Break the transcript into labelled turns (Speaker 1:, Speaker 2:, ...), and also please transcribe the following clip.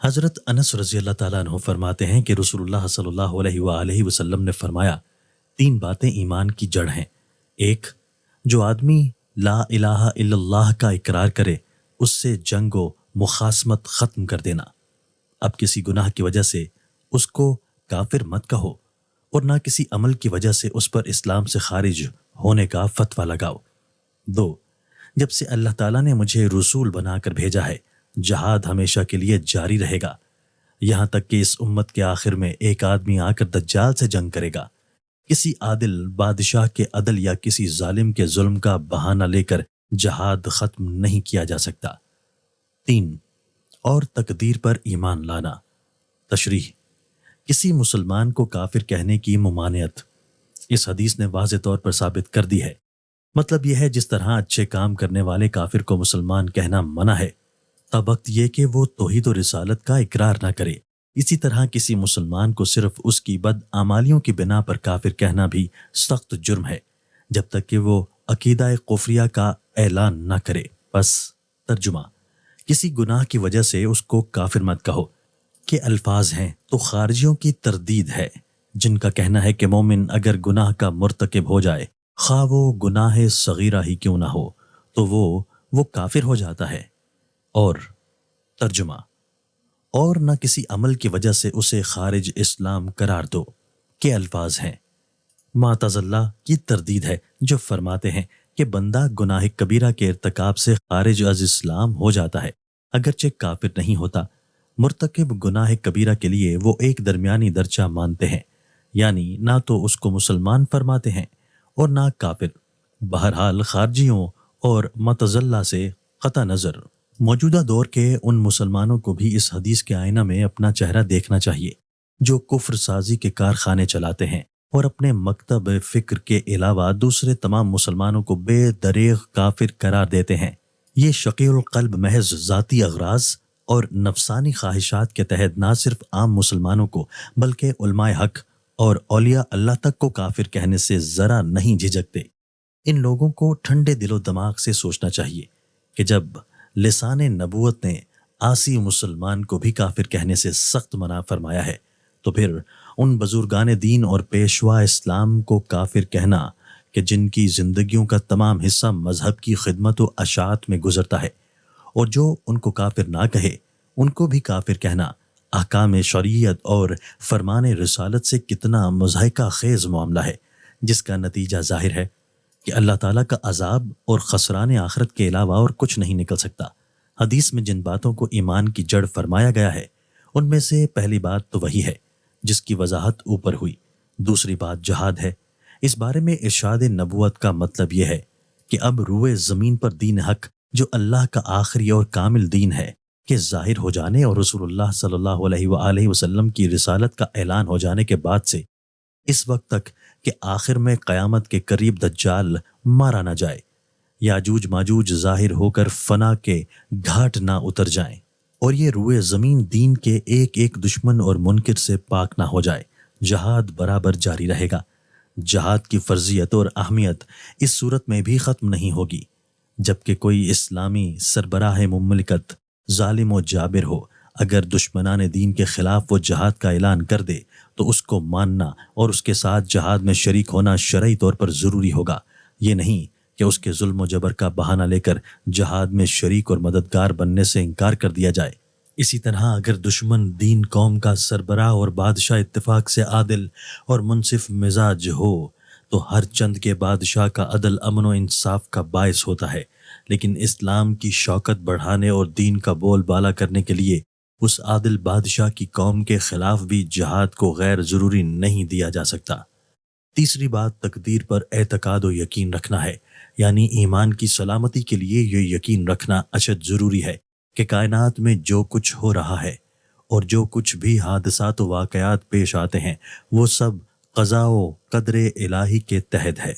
Speaker 1: حضرت انس رضی اللہ تعالیٰ عنہ فرماتے ہیں کہ رسول اللہ صلی اللہ علیہ وآلہ وسلم نے فرمایا، تین باتیں ایمان کی جڑ ہیں۔ ایک، جو آدمی لا الہ الا اللہ کا اقرار کرے اس سے جنگ و مخاصمت ختم کر دینا۔ اب کسی گناہ کی وجہ سے اس کو کافر مت کہو اور نہ کسی عمل کی وجہ سے اس پر اسلام سے خارج ہونے کا فتویٰ لگاؤ۔ دو، جب سے اللہ تعالیٰ نے مجھے رسول بنا کر بھیجا ہے جہاد ہمیشہ کے لیے جاری رہے گا، یہاں تک کہ اس امت کے آخر میں ایک آدمی آ کر دجال سے جنگ کرے گا۔ کسی عادل بادشاہ کے عدل یا کسی ظالم کے ظلم کا بہانہ لے کر جہاد ختم نہیں کیا جا سکتا۔ تین، اور تقدیر پر ایمان لانا۔ تشریح، کسی مسلمان کو کافر کہنے کی ممانعت اس حدیث نے واضح طور پر ثابت کر دی ہے۔ مطلب یہ ہے جس طرح اچھے کام کرنے والے کافر کو مسلمان کہنا منع ہے، تب وقت یہ کہ وہ توحید و رسالت کا اقرار نہ کرے، اسی طرح کسی مسلمان کو صرف اس کی بدعمالیوں کی بنا پر کافر کہنا بھی سخت جرم ہے، جب تک کہ وہ عقیدہ کفریہ کا اعلان نہ کرے۔ بس ترجمہ، کسی گناہ کی وجہ سے اس کو کافر مت کہو کہ الفاظ ہیں تو خارجیوں کی تردید ہے جن کا کہنا ہے کہ مومن اگر گناہ کا مرتکب ہو جائے، خواہ وہ گناہ صغیرہ ہی کیوں نہ ہو، تو وہ کافر ہو جاتا ہے۔ اور ترجمہ، اور نہ کسی عمل کی وجہ سے اسے خارج اسلام قرار دو کہ الفاظ ہیں۔ معتزلہ کی تردید ہے جو فرماتے ہیں کہ بندہ گناہ کبیرہ کے ارتکاب سے خارج از اسلام ہو جاتا ہے اگرچہ کافر نہیں ہوتا۔ مرتکب گناہ کبیرہ کے لیے وہ ایک درمیانی درجہ مانتے ہیں، یعنی نہ تو اس کو مسلمان فرماتے ہیں اور نہ کافر۔ بہرحال خارجیوں اور معتزلہ سے قطع نظر موجودہ دور کے ان مسلمانوں کو بھی اس حدیث کے آئینہ میں اپنا چہرہ دیکھنا چاہیے جو کفر سازی کے کارخانے چلاتے ہیں اور اپنے مکتب فکر کے علاوہ دوسرے تمام مسلمانوں کو بے دریغ کافر قرار دیتے ہیں۔ یہ شقی القلب محض ذاتی اغراض اور نفسانی خواہشات کے تحت نہ صرف عام مسلمانوں کو بلکہ علماء حق اور اولیاء اللہ تک کو کافر کہنے سے ذرا نہیں جھجکتے۔ ان لوگوں کو ٹھنڈے دل و دماغ سے سوچنا چاہیے کہ جب لسان نبوت نے عاصی مسلمان کو بھی کافر کہنے سے سخت منع فرمایا ہے، تو پھر ان بزرگان دین اور پیشوا اسلام کو کافر کہنا کہ جن کی زندگیوں کا تمام حصہ مذہب کی خدمت و اشاعت میں گزرتا ہے، اور جو ان کو کافر نہ کہے ان کو بھی کافر کہنا احکام شریعت اور فرمان رسالت سے کتنا مضحکہ خیز معاملہ ہے، جس کا نتیجہ ظاہر ہے کہ اللہ تعالیٰ کا عذاب اور خسران آخرت کے علاوہ اور کچھ نہیں نکل سکتا۔ حدیث میں جن باتوں کو ایمان کی جڑ فرمایا گیا ہے ان میں سے پہلی بات تو وہی ہے جس کی وضاحت اوپر ہوئی۔ دوسری بات جہاد ہے۔ اس بارے میں ارشاد نبوت کا مطلب یہ ہے کہ اب روئے زمین پر دین حق جو اللہ کا آخری اور کامل دین ہے کہ ظاہر ہو جانے اور رسول اللہ صلی اللہ علیہ وآلہ وسلم کی رسالت کا اعلان ہو جانے کے بعد سے اس وقت تک کہ آخر میں قیامت کے قریب دجال مارا نہ جائے، یاجوج ماجوج ظاہر ہو کر فنا کے گھاٹ نہ اتر جائیں، اور یہ روئے زمین دین کے ایک ایک دشمن اور منکر سے پاک نہ ہو جائے، جہاد برابر جاری رہے گا۔ جہاد کی فرضیت اور اہمیت اس صورت میں بھی ختم نہیں ہوگی جبکہ کوئی اسلامی سربراہ مملکت ظالم و جابر ہو، اگر دشمنان دین کے خلاف وہ جہاد کا اعلان کر دے تو اس کو ماننا اور اس کے ساتھ جہاد میں شریک ہونا شرعی طور پر ضروری ہوگا، یہ نہیں کہ اس کے ظلم و جبر کا بہانہ لے کر جہاد میں شریک اور مددگار بننے سے انکار کر دیا جائے۔ اسی طرح اگر دشمن دین قوم کا سربراہ اور بادشاہ اتفاق سے عادل اور منصف مزاج ہو تو ہر چند کے بادشاہ کا عدل امن و انصاف کا باعث ہوتا ہے، لیکن اسلام کی شوکت بڑھانے اور دین کا بول بالا کرنے کے لیے اس عادل بادشاہ کی قوم کے خلاف بھی جہاد کو غیر ضروری نہیں دیا جا سکتا۔ تیسری بات تقدیر پر اعتقاد و یقین رکھنا ہے، یعنی ایمان کی سلامتی کے لیے یہ یقین رکھنا اشد ضروری ہے کہ کائنات میں جو کچھ ہو رہا ہے اور جو کچھ بھی حادثات و واقعات پیش آتے ہیں وہ سب قضاء و قدر الہی کے تحت ہے۔